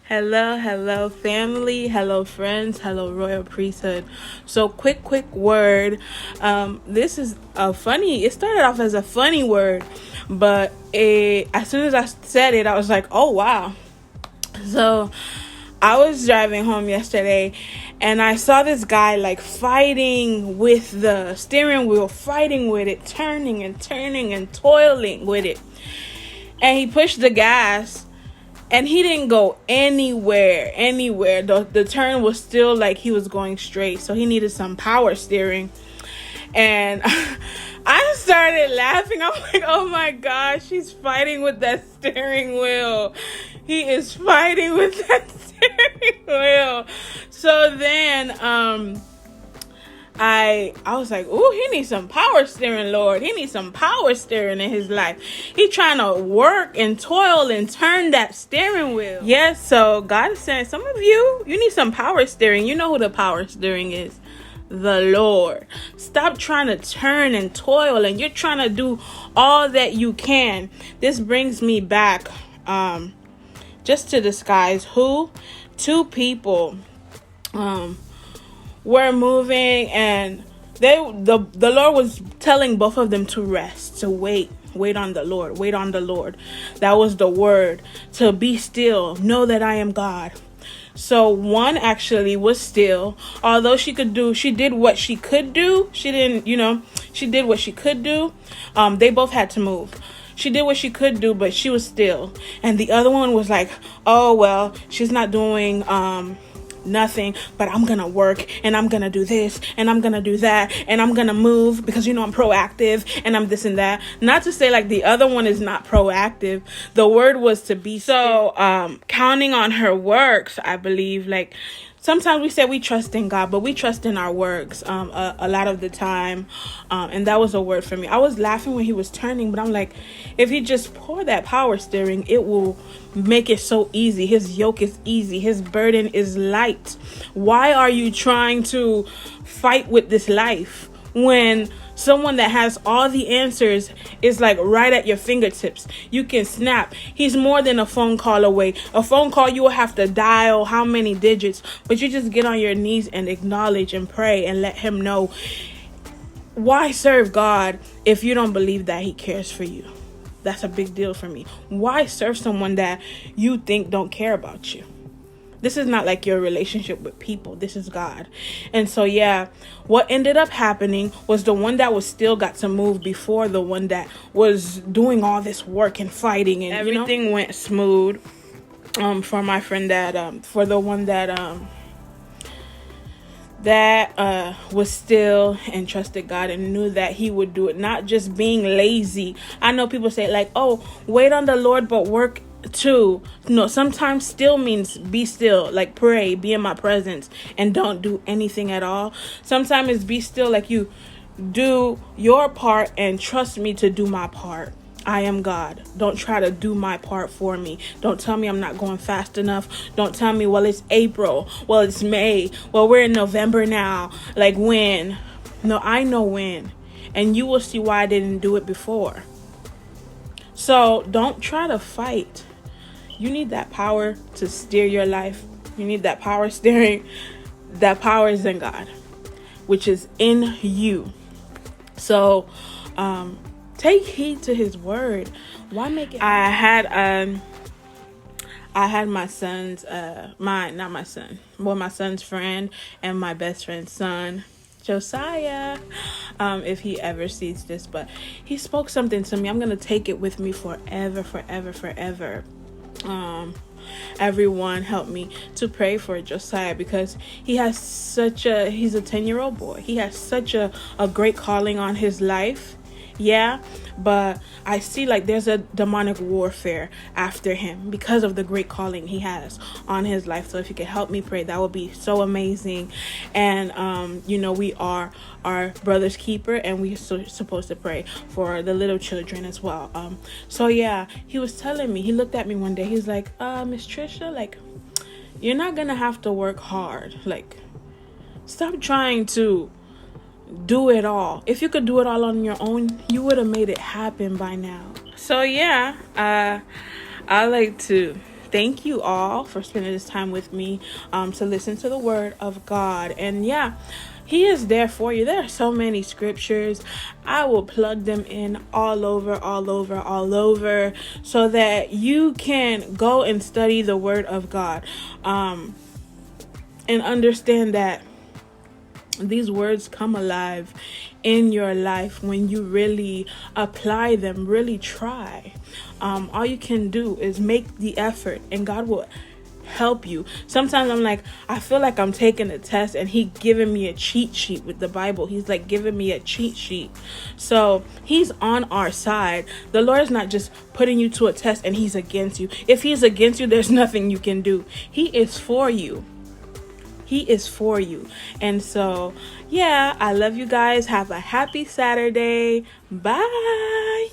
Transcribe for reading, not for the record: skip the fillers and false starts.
Hello, family. Hello, friends. Hello, royal priesthood. So, quick word. This is a funny. It started off as a funny word, but as soon as I said it, I was like, "Oh wow!" So, I was driving home yesterday, and I saw this guy like fighting with the steering wheel, fighting with it, turning and toiling with it, and he pushed the gas. And he didn't go anywhere. The turn was still like he was going straight. So he needed some power steering. And I started laughing. I'm like, oh my gosh, he's fighting with that steering wheel. He is fighting with that steering wheel. So then, I was like, ooh, he needs some power steering, Lord. He needs some power steering in his life. He trying to work and toil and turn that steering wheel. Yes, so God is saying, some of you need some power steering. You know who the power steering is. The Lord. Stop trying to turn and toil, and you're trying to do all that you can. This brings me back just to the skies. Two people were moving, and the Lord was telling both of them to rest, to wait on the Lord. That was the word, to be still, know that I am God. So one actually was still, although she did what she could do. She did what she could do. They both had to move. She did what she could do, but she was still. And the other one was like, oh well, she's not doing nothing, but I'm gonna work, and I'm gonna do this, and I'm gonna do that, and I'm gonna move because I'm proactive, and I'm this and that. Not to say like the other one is not proactive. The word was to be. So counting on her works, I believe, like sometimes we say we trust in God, but we trust in our works a lot of the time. And that was a word for me. I was laughing when he was turning, but I'm like, if he just pour that power steering, it will make it so easy. His yoke is easy. His burden is light. Why are you trying to fight with this life when someone that has all the answers is like right at your fingertips? You can snap. He's more than a phone call away. A phone call, you will have to dial how many digits, but you just get on your knees and acknowledge and pray and let him know. Why serve God if you don't believe that he cares for you? That's a big deal for me. Why serve someone that you think don't care about you? This is not like your relationship with people. This is God. And so, yeah, what ended up happening was the one that was still got to move before the one that was doing all this work and fighting. And everything went smooth for my friend for the one that was still and trusted God and knew that he would do it. Not just being lazy. I know people say like, oh, wait on the Lord, but work too. No, sometimes still means be still, like pray, be in my presence, and don't do anything at all. Sometimes it's be still, like you do your part and trust me to do my part. I am God. Don't try to do my part for me. Don't tell me I'm not going fast enough. Don't tell me, well, it's April. Well, it's May. Well, we're in November now. Like when? No, I know when. And you will see why I didn't do it before. So don't try to fight. You need that power to steer your life. You need that power steering. That power is in God, which is in you. So, take heed to his word. Why make it? I had my son's my son's friend and my best friend's son, Josiah, if he ever sees this, but he spoke something to me. I'm gonna take it with me forever. Everyone help me to pray for Josiah, because he's a 10-year-old boy. He has such a great calling on his life. Yeah, but I see like there's a demonic warfare after him because of the great calling he has on his life. So if you could help me pray, that would be so amazing. And we are our brother's keeper, and we're supposed to pray for the little children as well. So yeah, he was telling me, he looked at me one day, he's like, Miss Trisha, like, you're not gonna have to work hard. Like, stop trying to do it all. If you could do it all on your own, you would have made it happen by now. So yeah, I like to thank you all for spending this time with me to listen to the word of God. And yeah, he is there for you. There are so many scriptures. I will plug them in all over, so that you can go and study the word of God, and understand that these words come alive in your life when you really apply them, really try. All you can do is make the effort, and God will help you. Sometimes I'm like, I feel like I'm taking a test and he giving me a cheat sheet with the Bible. He's like giving me a cheat sheet. So he's on our side. The Lord is not just putting you to a test and he's against you. If he's against you, there's nothing you can do. He is for you. He is for you. And so, yeah, I love you guys. Have a happy Saturday. Bye.